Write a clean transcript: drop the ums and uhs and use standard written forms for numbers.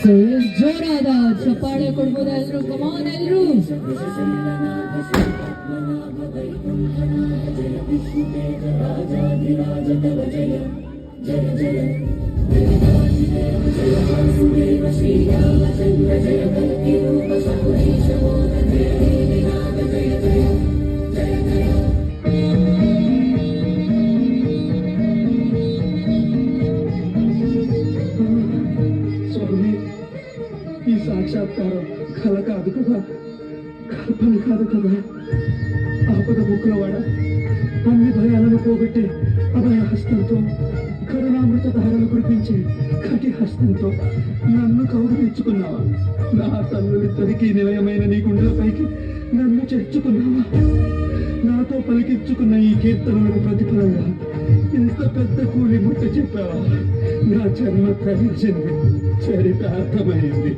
So ಜೋರಾದ ಚಪ್ಪಾಳೆ ಕೊಡ್ಬೋದು ಎಲ್ರು, ಕಮಾನ್ ಎಲ್ರು. ఈ సాక్షాత్కారం కల కాదు కదా, కల్పన కాదు కదా. ఆపద ముక్కులవాడ అన్ని భయాలను పోగొట్టి అభయ హస్తంతో, కరుణామృత ధారలు కురిపించి కటి హస్తంతో నన్ను కౌగిలించుకున్నావా? నా తల్లులిద్దరికీ నిలయమైన నీ గుండెలపైకి నన్ను చేర్చుకున్నావా? నాతో పలికించుకున్న ఈ కీర్తనలకు ప్రతిఫలంగా ఇంత పెద్ద కూలి ముట్ట చెప్పావా? నా జన్మ కలిసింది, చరితార్థమైంది.